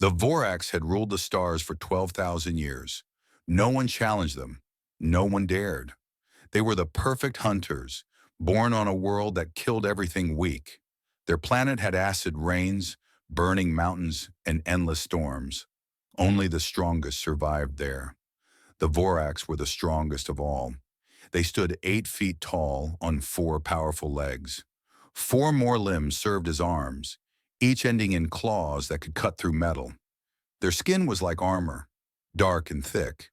The Vorax had ruled the stars for 12,000 years. No one challenged them. No one dared. They were the perfect hunters, born on a world that killed everything weak. Their planet had acid rains, burning mountains, and endless storms. Only the strongest survived there. The Vorax were the strongest of all. They stood 8 feet tall on 4 powerful legs. 4 more limbs served as arms, each ending in claws that could cut through metal. Their skin was like armor, dark and thick.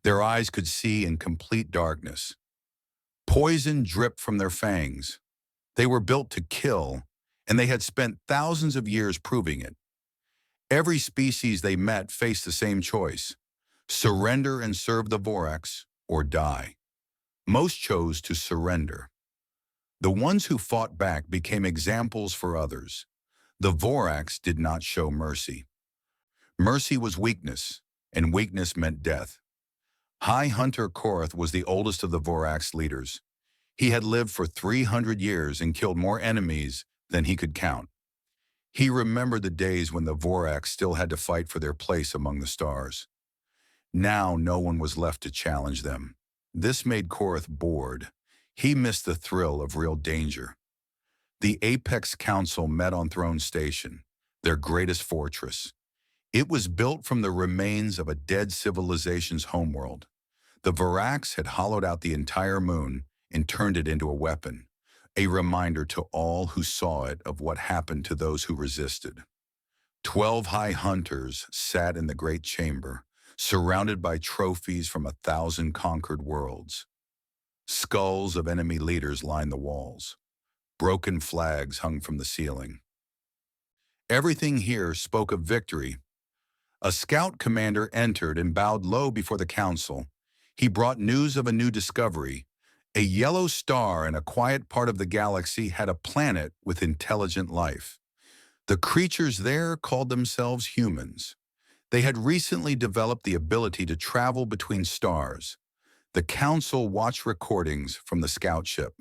Their eyes could see in complete darkness. Poison dripped from their fangs. They were built to kill, and they had spent thousands of years proving it. Every species they met faced the same choice: surrender and serve the Vorax, or die. Most chose to surrender. The ones who fought back became examples for others. The Vorax did not show mercy. Mercy was weakness, and weakness meant death. High Hunter Korath was the oldest of the Vorax leaders. He had lived for 300 years and killed more enemies than he could count. He remembered the days when the Vorax still had to fight for their place among the stars. Now no one was left to challenge them. This made Korath bored. He missed the thrill of real danger. The Apex Council met on Throne Station, their greatest fortress. It was built from the remains of a dead civilization's homeworld. The Vorax had hollowed out the entire moon and turned it into a weapon, a reminder to all who saw it of what happened to those who resisted. 12 high hunters sat in the great chamber, surrounded by trophies from 1,000 conquered worlds. Skulls of enemy leaders lined the walls. Broken flags hung from the ceiling. Everything here spoke of victory. A scout commander entered and bowed low before the council. He brought news of a new discovery. A yellow star in a quiet part of the galaxy had a planet with intelligent life. The creatures there called themselves humans. They had recently developed the ability to travel between stars. The council watched recordings from the scout ship.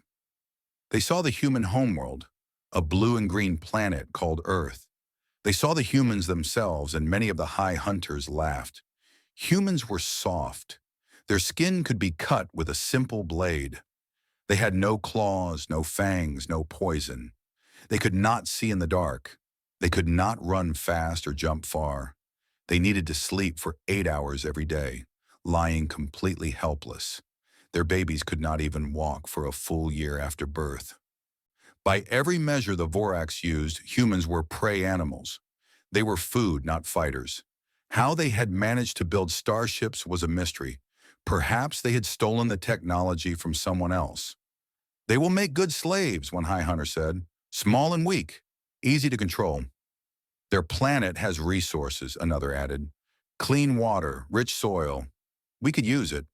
They saw the human homeworld, a blue and green planet called Earth. They saw the humans themselves, and many of the high hunters laughed. Humans were soft. Their skin could be cut with a simple blade. They had no claws, no fangs, no poison. They could not see in the dark. They could not run fast or jump far. They needed to sleep for 8 hours every day, lying completely helpless. Their babies could not even walk for a full year after birth. By every measure the Vorax used, humans were prey animals. They were food, not fighters. How they had managed to build starships was a mystery. Perhaps they had stolen the technology from someone else. "They will make good slaves," one high hunter said. "Small and weak, easy to control." "Their planet has resources," another added. "Clean water, rich soil. We could use it."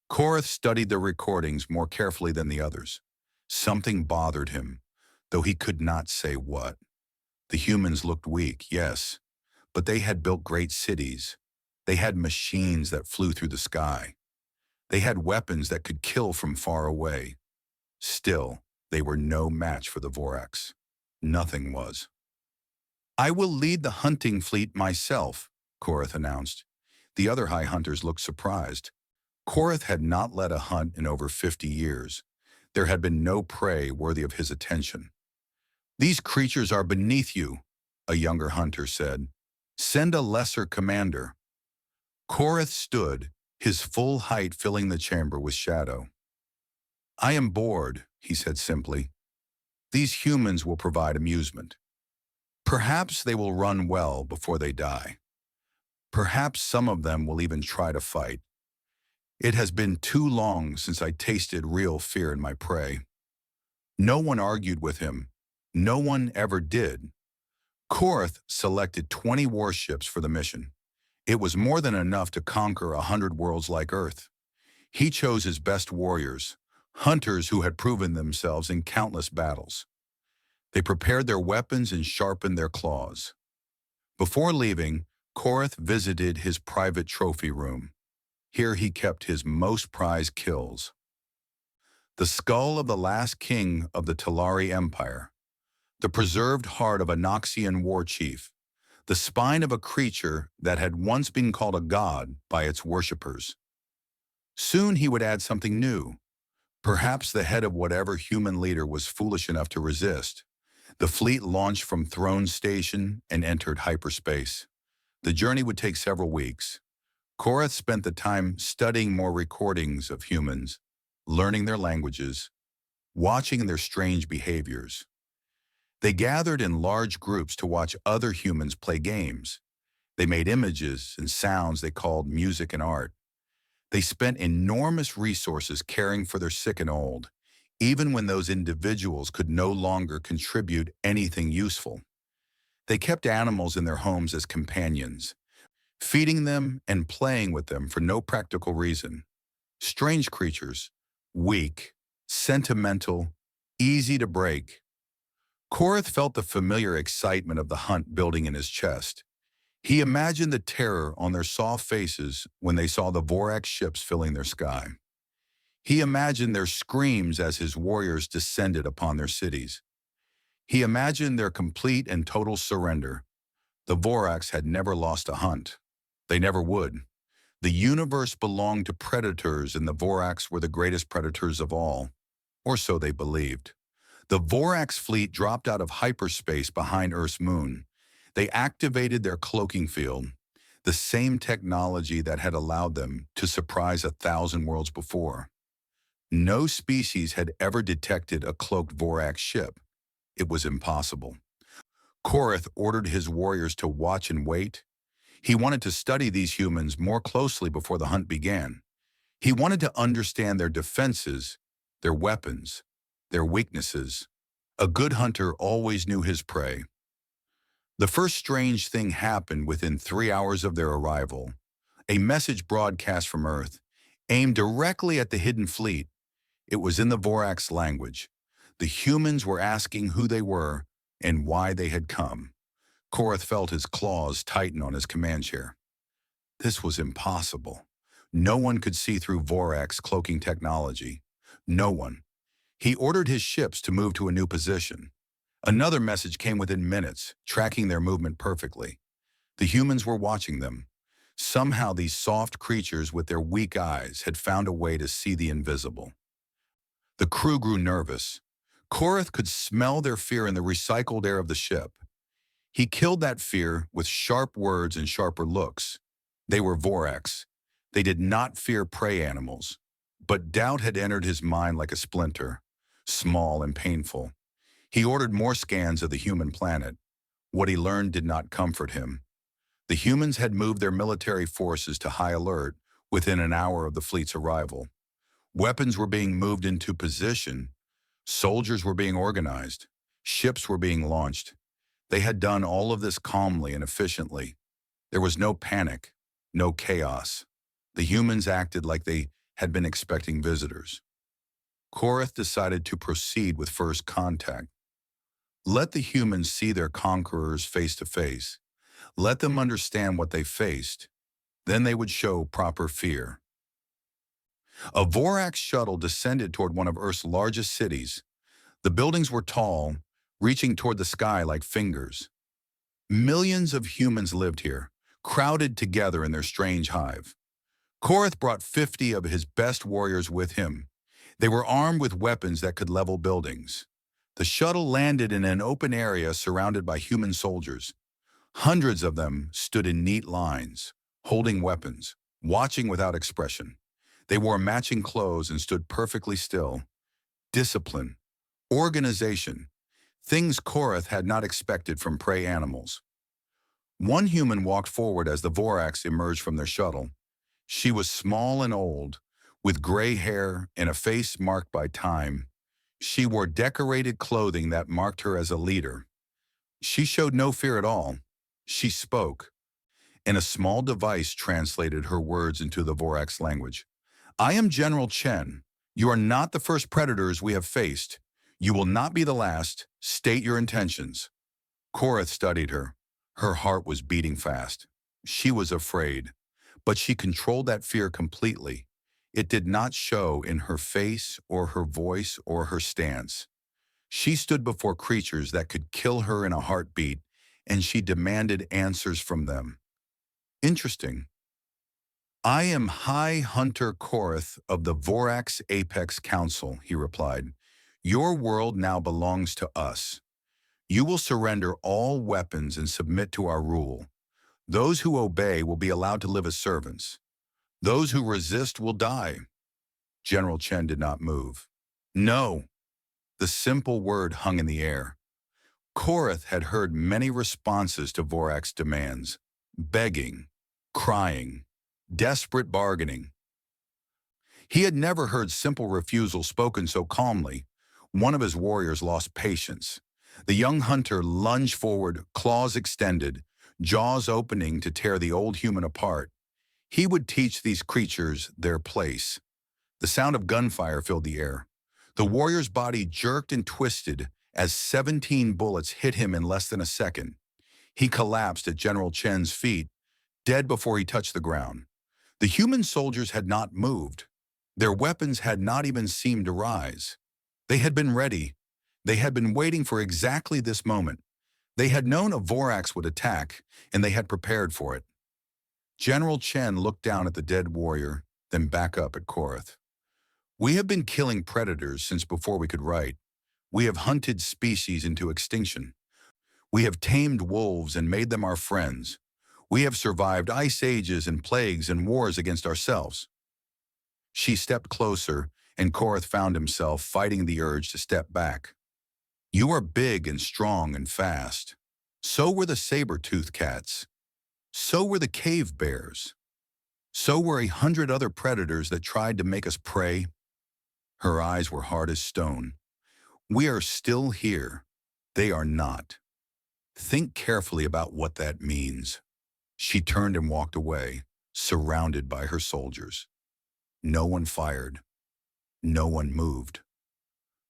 Korath studied the recordings more carefully than the others. Something bothered him, though he could not say what. The humans looked weak, yes, but they had built great cities. They had machines that flew through the sky. They had weapons that could kill from far away. Still, they were no match for the Vorax. Nothing was. "I will lead the hunting fleet myself," Korath announced. The other high hunters looked surprised. Korath had not led a hunt in over 50 years. There had been no prey worthy of his attention. "These creatures are beneath you," a younger hunter said. "Send a lesser commander." Korath stood, his full height filling the chamber with shadow. "I am bored," he said simply. "These humans will provide amusement. Perhaps they will run well before they die. Perhaps some of them will even try to fight. It has been too long since I tasted real fear in my prey." No one argued with him. No one ever did. Korath selected 20 warships for the mission. It was more than enough to conquer 100 worlds like Earth. He chose his best warriors, hunters who had proven themselves in countless battles. They prepared their weapons and sharpened their claws. Before leaving, Korath visited his private trophy room. Here he kept his most prized kills. The skull of the last king of the Talari Empire, the preserved heart of a Noxian war chief, the spine of a creature that had once been called a god by its worshippers. Soon he would add something new, perhaps the head of whatever human leader was foolish enough to resist. The fleet launched from Throne Station and entered hyperspace. The journey would take several weeks. Korath spent the time studying more recordings of humans, learning their languages, watching their strange behaviors. They gathered in large groups to watch other humans play games. They made images and sounds they called music and art. They spent enormous resources caring for their sick and old, even when those individuals could no longer contribute anything useful. They kept animals in their homes as companions, feeding them and playing with them for no practical reason. Strange creatures, weak, sentimental, easy to break. Korath felt the familiar excitement of the hunt building in his chest. He imagined the terror on their soft faces when they saw the Vorax ships filling their sky. He imagined their screams as his warriors descended upon their cities. He imagined their complete and total surrender. The Vorax had never lost a hunt. They never would. The universe belonged to predators, and the Vorax were the greatest predators of all. Or so they believed. The Vorax fleet dropped out of hyperspace behind Earth's moon. They activated their cloaking field, the same technology that had allowed them to surprise 1,000 worlds before. No species had ever detected a cloaked Vorax ship. It was impossible. Korath ordered his warriors to watch and wait. He wanted to study these humans more closely before the hunt began. He wanted to understand their defenses, their weapons, their weaknesses. A good hunter always knew his prey. The first strange thing happened within 3 hours of their arrival. A message broadcast from Earth, aimed directly at the hidden fleet. It was in the Vorax language. The humans were asking who they were and why they had come. Korath felt his claws tighten on his command chair. This was impossible. No one could see through Vorax cloaking technology. No one. He ordered his ships to move to a new position. Another message came within minutes, tracking their movement perfectly. The humans were watching them. Somehow these soft creatures with their weak eyes had found a way to see the invisible. The crew grew nervous. Korath could smell their fear in the recycled air of the ship. He killed that fear with sharp words and sharper looks. They were Vorax. They did not fear prey animals. But doubt had entered his mind like a splinter, small and painful. He ordered more scans of the human planet. What he learned did not comfort him. The humans had moved their military forces to high alert within an hour of the fleet's arrival. Weapons were being moved into position. Soldiers were being organized. Ships were being launched. They had done all of this calmly and efficiently. There was no panic, no chaos. The humans acted like they had been expecting visitors. Korath decided to proceed with first contact. Let the humans see their conquerors face to face. Let them understand what they faced. Then they would show proper fear. A Vorax shuttle descended toward one of Earth's largest cities. The buildings were tall, reaching toward the sky like fingers. Millions of humans lived here, crowded together in their strange hive. Korath brought 50 of his best warriors with him. They were armed with weapons that could level buildings. The shuttle landed in an open area surrounded by human soldiers. Hundreds of them stood in neat lines, holding weapons, watching without expression. They wore matching clothes and stood perfectly still. Discipline, organization, things Korath had not expected from prey animals. One human walked forward as the Vorax emerged from their shuttle. She was small and old, with gray hair and a face marked by time. She wore decorated clothing that marked her as a leader. She showed no fear at all. She spoke, and a small device translated her words into the Vorax language. I am General Chen. You are not the first predators we have faced. You will not be the last. State your intentions. Korath studied her. Her heart was beating fast. She was afraid, but she controlled that fear completely. It did not show in her face or her voice or her stance. She stood before creatures that could kill her in a heartbeat, and she demanded answers from them. Interesting. I am High Hunter Korath of the Vorax Apex Council, he replied. Your world now belongs to us. You will surrender all weapons and submit to our rule. Those who obey will be allowed to live as servants. Those who resist will die. General Chen did not move. No. The simple word hung in the air. Korath had heard many responses to Vorak's demands. Begging, crying, desperate bargaining. He had never heard simple refusal spoken so calmly. One of his warriors lost patience. The young hunter lunged forward, claws extended, jaws opening to tear the old human apart. He would teach these creatures their place. The sound of gunfire filled the air. The warrior's body jerked and twisted as 17 bullets hit him in less than a second. He collapsed at General Chen's feet, dead before he touched the ground. The human soldiers had not moved. Their weapons had not even seemed to rise. They had been ready. They had been waiting for exactly this moment. They had known a Vorax would attack, and they had prepared for it. General Chen looked down at the dead warrior, then back up at Korath. We have been killing predators since before we could write. We have hunted species into extinction. We have tamed wolves and made them our friends. We have survived ice ages and plagues and wars against ourselves. She stepped closer, and Korath found himself fighting the urge to step back. You are big and strong and fast. So were the saber-toothed cats. So were the cave bears. So were 100 other predators that tried to make us prey. Her eyes were hard as stone. We are still here. They are not. Think carefully about what that means. She turned and walked away, surrounded by her soldiers. No one fired. No one moved.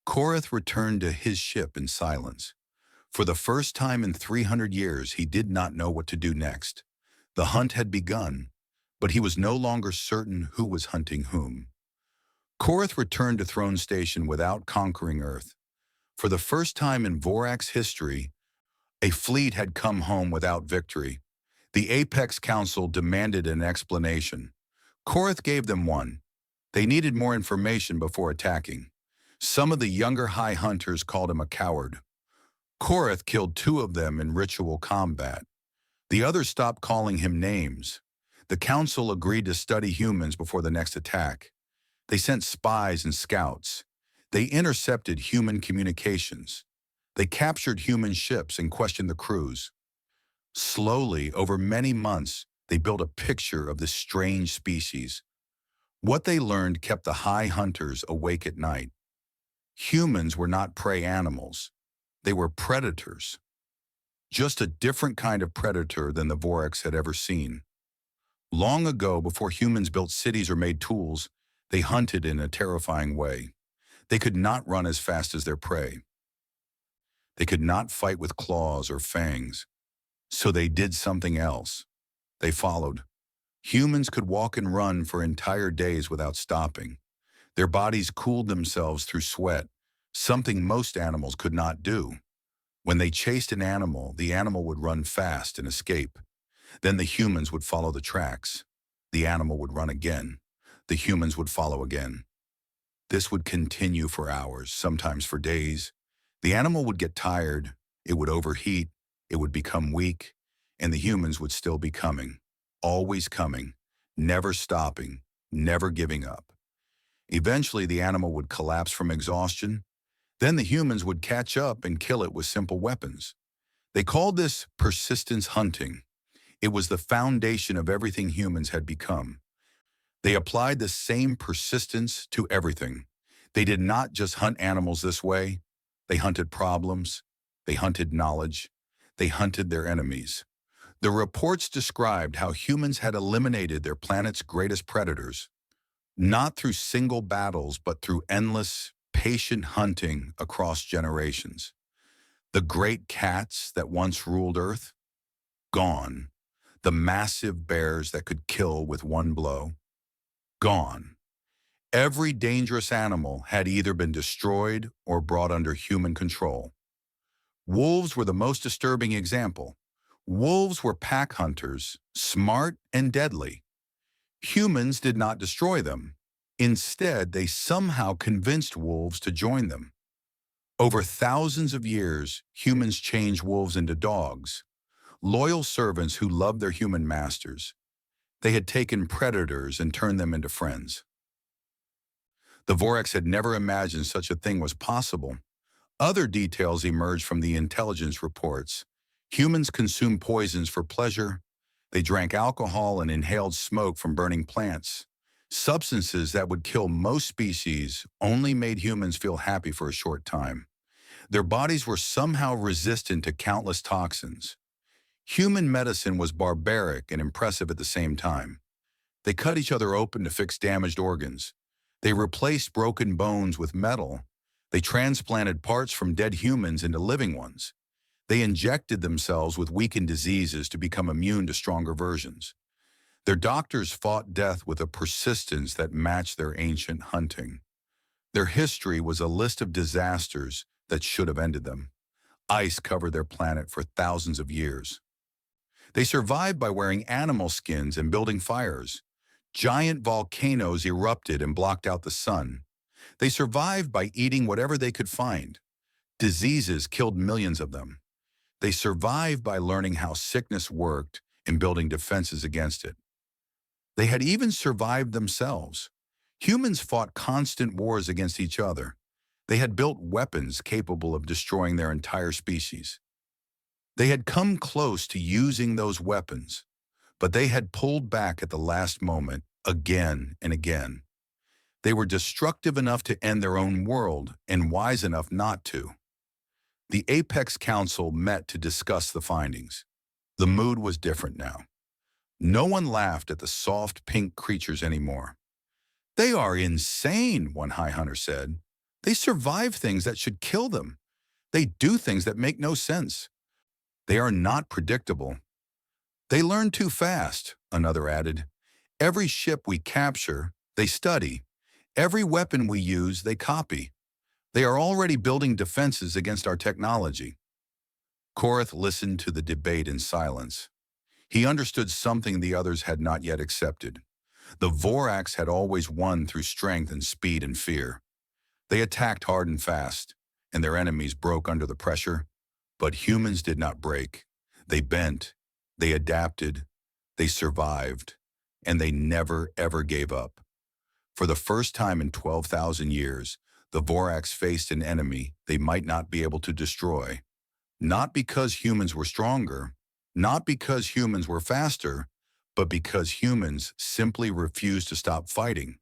Korath returned to his ship in silence. For the first time in 300 years, he did not know what to do next. The hunt had begun, but he was no longer certain who was hunting whom. Korath returned to Throne Station without conquering Earth. For the first time in Vorax history, a fleet had come home without victory. The Apex Council demanded an explanation. Korath gave them one. They needed more information before attacking. Some of the younger High Hunters called him a coward. Korath killed 2 of them in ritual combat. The others stopped calling him names. The Council agreed to study humans before the next attack. They sent spies and scouts. They intercepted human communications. They captured human ships and questioned the crews. Slowly, over many months, they built a picture of this strange species. What they learned kept the High Hunters awake at night. Humans were not prey animals. They were predators. Just a different kind of predator than the Vorax had ever seen. Long ago, before humans built cities or made tools, they hunted in a terrifying way. They could not run as fast as their prey. They could not fight with claws or fangs. So they did something else. They followed. Humans could walk and run for entire days without stopping. Their bodies cooled themselves through sweat, something most animals could not do. When they chased an animal, the animal would run fast and escape. Then the humans would follow the tracks. The animal would run again. The humans would follow again. This would continue for hours, sometimes for days. The animal would get tired, it would overheat, it would become weak, and the humans would still be coming, always coming, never stopping, never giving up. Eventually, the animal would collapse from exhaustion. Then the humans would catch up and kill it with simple weapons. They called this persistence hunting. It was the foundation of everything humans had become. They applied the same persistence to everything. They did not just hunt animals this way. They hunted problems. They hunted knowledge. They hunted their enemies. The reports described how humans had eliminated their planet's greatest predators, not through single battles, but through endless, patient hunting across generations. The great cats that once ruled Earth? Gone. The massive bears that could kill with one blow? Gone. Every dangerous animal had either been destroyed or brought under human control. Wolves were the most disturbing example. Wolves were pack hunters, smart and deadly. Humans did not destroy them. Instead, they somehow convinced wolves to join them. Over thousands of years, humans changed wolves into dogs, loyal servants who loved their human masters. They had taken predators and turned them into friends. The Vorax had never imagined such a thing was possible. Other details emerged from the intelligence reports. Humans consumed poisons for pleasure. They drank alcohol and inhaled smoke from burning plants. Substances that would kill most species only made humans feel happy for a short time. Their bodies were somehow resistant to countless toxins. Human medicine was barbaric and impressive at the same time. They cut each other open to fix damaged organs. They replaced broken bones with metal. They transplanted parts from dead humans into living ones. They injected themselves with weakened diseases to become immune to stronger versions. Their doctors fought death with a persistence that matched their ancient hunting. Their history was a list of disasters that should have ended them. Ice covered their planet for thousands of years. They survived by wearing animal skins and building fires. Giant volcanoes erupted and blocked out the sun. They survived by eating whatever they could find. Diseases killed millions of them. They survived by learning how sickness worked and building defenses against it. They had even survived themselves. Humans fought constant wars against each other. They had built weapons capable of destroying their entire species. They had come close to using those weapons, but they had pulled back at the last moment again and again. They were destructive enough to end their own world and wise enough not to. The Apex Council met to discuss the findings. The mood was different now. No one laughed at the soft pink creatures anymore. "They are insane," one high hunter said. "They survive things that should kill them. They do things that make no sense. They are not predictable. They learn too fast," another added. "Every ship we capture, they study. Every weapon we use, they copy. They are already building defenses against our technology." Korath listened to the debate in silence. He understood something the others had not yet accepted. The Vorax had always won through strength and speed and fear. They attacked hard and fast, and their enemies broke under the pressure. But humans did not break. They bent, they adapted, they survived, and they never ever gave up. For the first time in 12,000 years, the Vorax faced an enemy they might not be able to destroy. Not because humans were stronger, not because humans were faster, but because humans simply refused to stop fighting.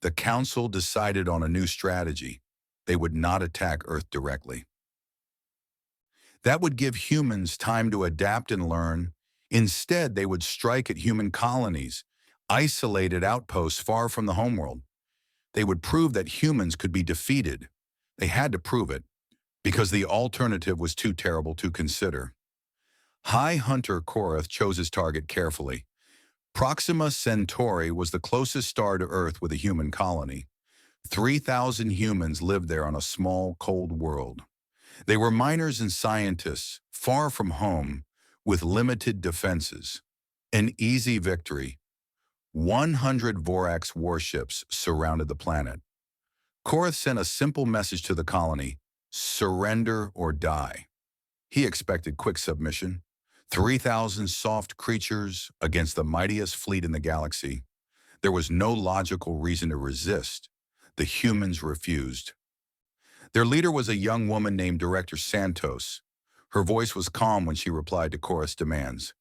The Council decided on a new strategy. They would not attack Earth directly. That would give humans time to adapt and learn. Instead, they would strike at human colonies, isolated outposts far from the homeworld. They would prove that humans could be defeated. They had to prove it, because the alternative was too terrible to consider. High Hunter Korath chose his target carefully. Proxima Centauri was the closest star to Earth with a human colony. 3,000 humans lived there on a small, cold world. They were miners and scientists, far from home, with limited defenses. An easy victory. 100 Vorax warships surrounded the planet. Korath sent a simple message to the colony: surrender or die. He expected quick submission. 3,000 soft creatures against the mightiest fleet in the galaxy. There was no logical reason to resist. The humans refused. Their leader was a young woman named Director Santos. Her voice was calm when she replied to Korath's demands.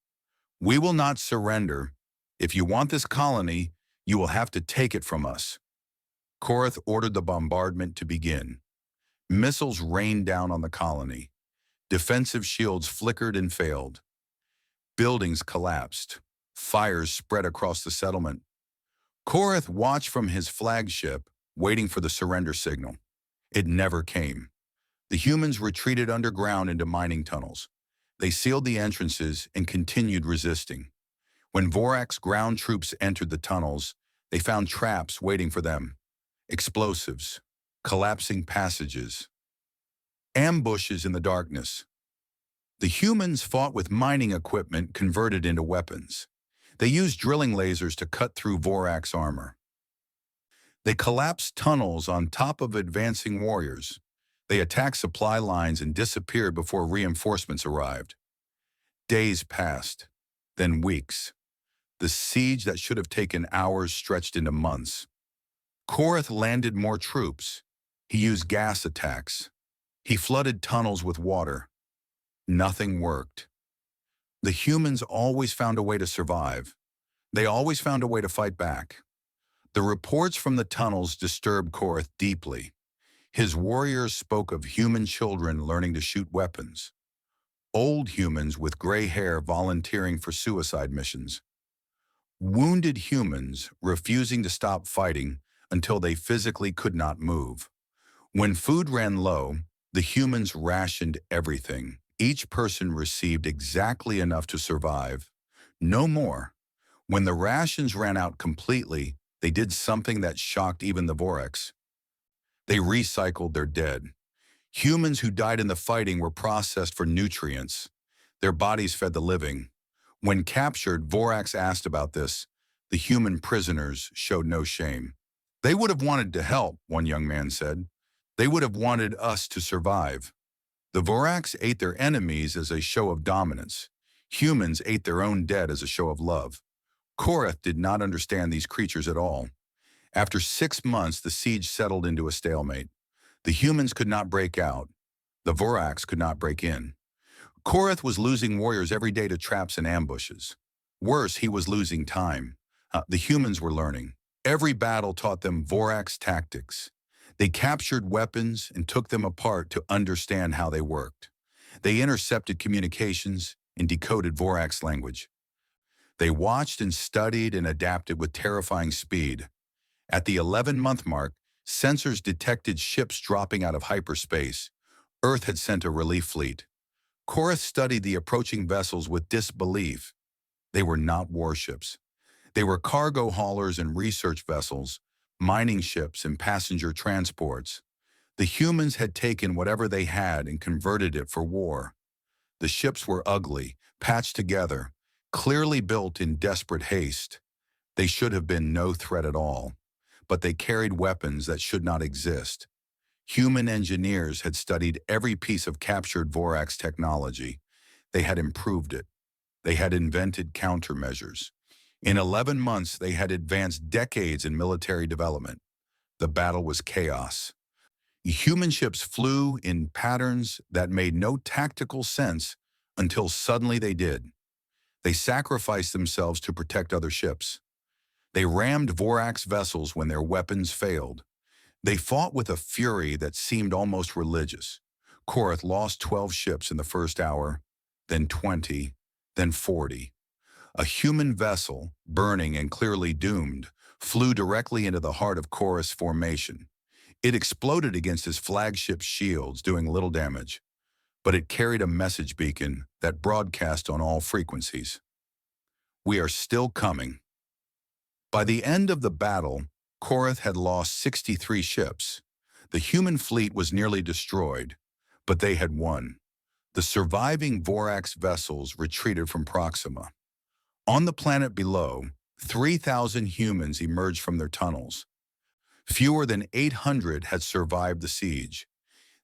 "We will not surrender. If you want this colony, you will have to take it from us." Korath ordered the bombardment to begin. Missiles rained down on the colony. Defensive shields flickered and failed. Buildings collapsed. Fires spread across the settlement. Korath watched from his flagship, waiting for the surrender signal. It never came. The humans retreated underground into mining tunnels. They sealed the entrances and continued resisting. When Vorax ground troops entered the tunnels, they found traps waiting for them. Explosives, collapsing passages, ambushes in the darkness. The humans fought with mining equipment converted into weapons. They used drilling lasers to cut through Vorax armor. They collapsed tunnels on top of advancing warriors. They attacked supply lines and disappeared before reinforcements arrived. Days passed, then weeks. The siege that should have taken hours stretched into months. Korath landed more troops. He used gas attacks. He flooded tunnels with water. Nothing worked. The humans always found a way to survive. They always found a way to fight back. The reports from the tunnels disturbed Korath deeply. His warriors spoke of human children learning to shoot weapons. Old humans with gray hair volunteering for suicide missions. Wounded humans refusing to stop fighting until they physically could not move. When food ran low, the humans rationed everything. Each person received exactly enough to survive, no more. When the rations ran out completely, they did something that shocked even the Vorax. They recycled their dead. Humans who died in the fighting were processed for nutrients. Their bodies fed the living. When captured, Vorax asked about this. The human prisoners showed no shame. They would have wanted to help, one young man said. They would have wanted us to survive. The Vorax ate their enemies as a show of dominance. Humans ate their own dead as a show of love. Korath did not understand these creatures at all. After 6 months, the siege settled into a stalemate. The humans could not break out. The Vorax could not break in. Korath was losing warriors every day to traps and ambushes. Worse, he was losing time. The humans were learning. Every battle taught them Vorax tactics. They captured weapons and took them apart to understand how they worked. They intercepted communications and decoded Vorax language. They watched and studied and adapted with terrifying speed. At the 11-month mark, sensors detected ships dropping out of hyperspace. Earth had sent a relief fleet. Korath studied the approaching vessels with disbelief. They were not warships. They were cargo haulers and research vessels, mining ships and passenger transports. The humans had taken whatever they had and converted it for war. The ships were ugly, patched together, clearly built in desperate haste. They should have been no threat at all, but they carried weapons that should not exist. Human engineers had studied every piece of captured Vorax technology. They had improved it. They had invented countermeasures. In 11 months, they had advanced decades in military development. The battle was chaos. Human ships flew in patterns that made no tactical sense until suddenly they did. They sacrificed themselves to protect other ships. They rammed Vorax vessels when their weapons failed. They fought with a fury that seemed almost religious. Korath lost 12 ships in the first hour, then 20, then 40. A human vessel, burning and clearly doomed, flew directly into the heart of Korath's formation. It exploded against his flagship shields, doing little damage, but it carried a message beacon that broadcast on all frequencies. We are still coming. By the end of the battle, Korath had lost 63 ships. The human fleet was nearly destroyed, but they had won. The surviving Vorax vessels retreated from Proxima. On the planet below, 3,000 humans emerged from their tunnels. Fewer than 800 had survived the siege.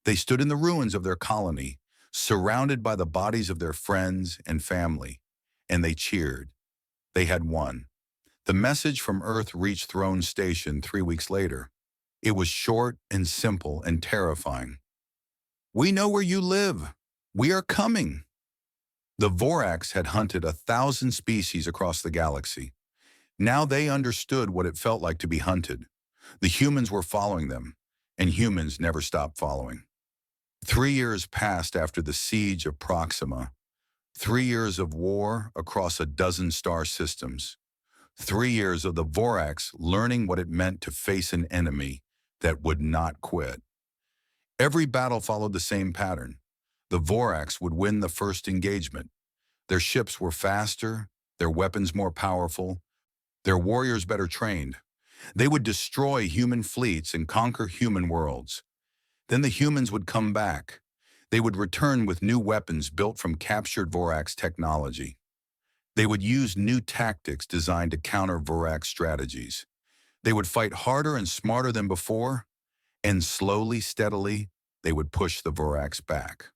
They stood in the ruins of their colony, surrounded by the bodies of their friends and family, and they cheered. They had won. The message from Earth reached Throne Station 3 weeks later. It was short and simple and terrifying. We know where you live. We are coming. The Vorax had hunted 1,000 species across the galaxy. Now they understood what it felt like to be hunted. The humans were following them, and humans never stopped following. 3 years passed after the siege of Proxima. 3 years of war across a dozen star systems. 3 years of the Vorax learning what it meant to face an enemy that would not quit. Every battle followed the same pattern. The Vorax would win the first engagement. Their ships were faster, their weapons more powerful, their warriors better trained. They would destroy human fleets and conquer human worlds. Then the humans would come back. They would return with new weapons built from captured Vorax technology. They would use new tactics designed to counter Vorax strategies. They would fight harder and smarter than before, and slowly, steadily, they would push the Vorax back.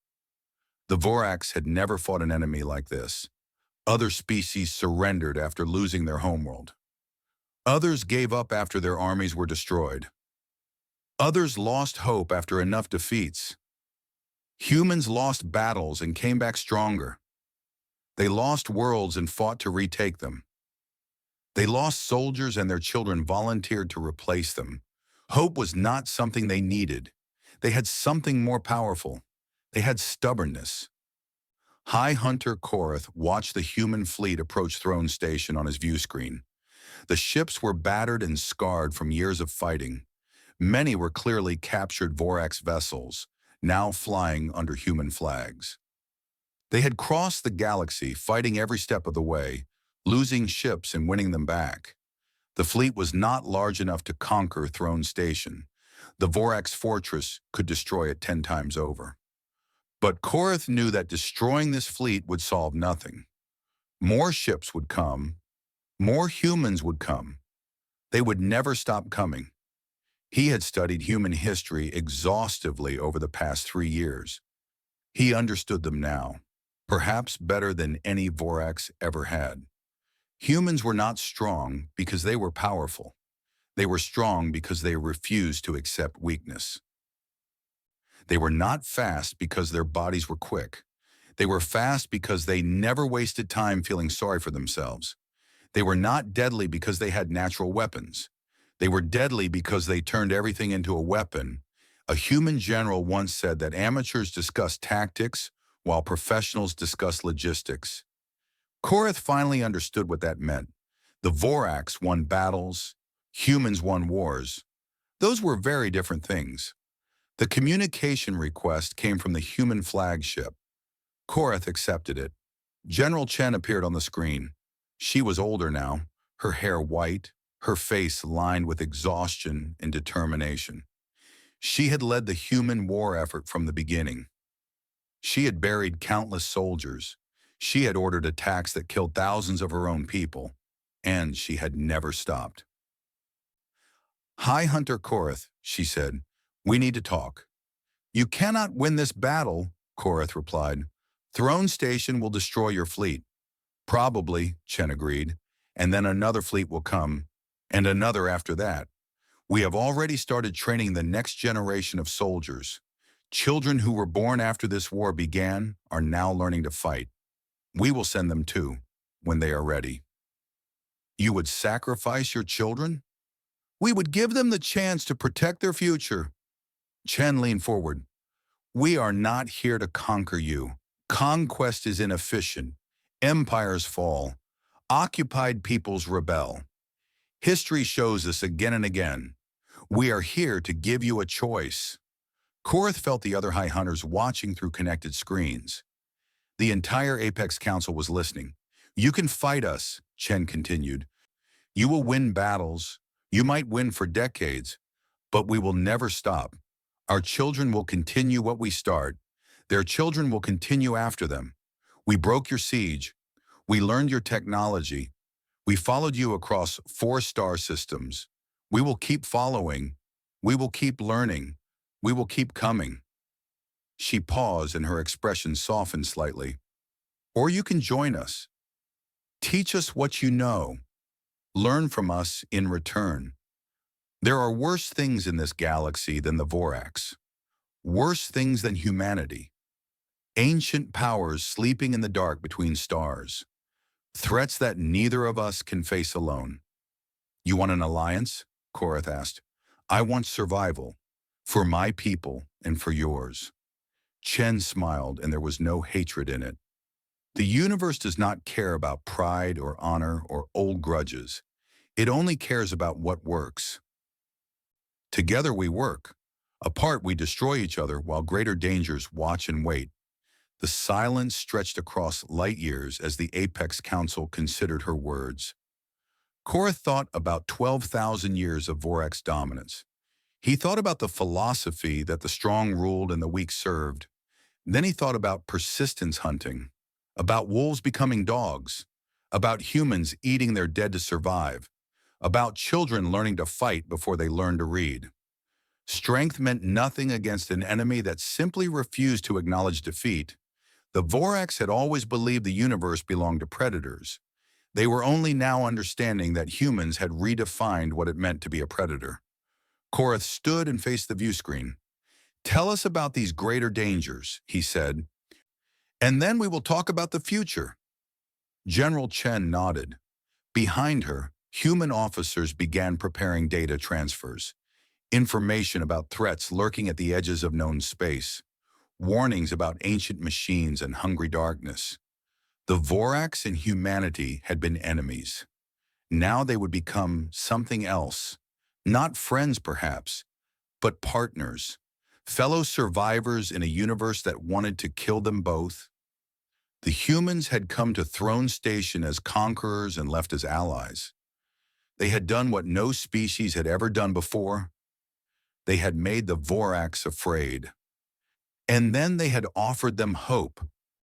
The Vorax had never fought an enemy like this. Other species surrendered after losing their homeworld. Others gave up after their armies were destroyed. Others lost hope after enough defeats. Humans lost battles and came back stronger. They lost worlds and fought to retake them. They lost soldiers and their children volunteered to replace them. Hope was not something they needed. They had something more powerful. They had stubbornness. High Hunter Korath watched the human fleet approach Throne Station on his view screen. The ships were battered and scarred from years of fighting. Many were clearly captured Vorax vessels, now flying under human flags. They had crossed the galaxy, fighting every step of the way, losing ships and winning them back. The fleet was not large enough to conquer Throne Station. The Vorax fortress could destroy it 10 times over. But Korath knew that destroying this fleet would solve nothing. More ships would come. More humans would come. They would never stop coming. He had studied human history exhaustively over the past 3 years. He understood them now, perhaps better than any Vorax ever had. Humans were not strong because they were powerful. They were strong because they refused to accept weakness. They were not fast because their bodies were quick. They were fast because they never wasted time feeling sorry for themselves. They were not deadly because they had natural weapons. They were deadly because they turned everything into a weapon. A human general once said that amateurs discuss tactics while professionals discuss logistics. Korath finally understood what that meant. The Vorax won battles. Humans won wars. Those were very different things. The communication request came from the human flagship. Korath accepted it. General Chen appeared on the screen. She was older now, her hair white, her face lined with exhaustion and determination. She had led the human war effort from the beginning. She had buried countless soldiers. She had ordered attacks that killed thousands of her own people, and she had never stopped. "High Hunter Korath," she said, "we need to talk." "You cannot win this battle," Korath replied. "Throne Station will destroy your fleet." "Probably," Chen agreed, "and then another fleet will come, and another after that. We have already started training the next generation of soldiers. Children who were born after this war began are now learning to fight. We will send them too, when they are ready." "You would sacrifice your children?" "We would give them the chance to protect their future." Chen leaned forward. "We are not here to conquer you. Conquest is inefficient. Empires fall. Occupied peoples rebel. History shows us again and again. We are here to give you a choice." Korath felt the other High Hunters watching through connected screens. The entire Apex Council was listening. "You can fight us," Chen continued. "You will win battles. You might win for decades, but we will never stop. Our children will continue what we start. Their children will continue after them. We broke your siege. We learned your technology. We followed you across 4 star systems. We will keep following. We will keep learning. We will keep coming." She paused and her expression softened slightly. "Or you can join us. Teach us what you know. Learn from us in return. There are worse things in this galaxy than the Vorax. Worse things than humanity. Ancient powers sleeping in the dark between stars. Threats that neither of us can face alone." "You want an alliance?" Korath asked. "I want survival. For my people and for yours." Chen smiled, and there was no hatred in it. The universe does not care about pride or honor or old grudges. It only cares about what works. Together we work. Apart we destroy each other while greater dangers watch and wait. The silence stretched across light years as the Apex Council considered her words. Korath thought about 12,000 years of Vorax dominance. He thought about the philosophy that the strong ruled and the weak served. Then he thought about persistence hunting, about wolves becoming dogs, about humans eating their dead to survive, about children learning to fight before they learn to read. Strength meant nothing against an enemy that simply refused to acknowledge defeat. The Vorax had always believed the universe belonged to predators. They were only now understanding that humans had redefined what it meant to be a predator. Korath stood and faced the view screen. "Tell us about these greater dangers," he said, "and then we will talk about the future." General Chen nodded. Behind her, human officers began preparing data transfers, information about threats lurking at the edges of known space, warnings about ancient machines and hungry darkness. The Vorax and humanity had been enemies. Now they would become something else. Not friends, perhaps, but partners. Fellow survivors in a universe that wanted to kill them both. The humans had come to Throne Station as conquerors and left as allies. They had done what no species had ever done before. They had made the Vorax afraid. And then they had offered them hope,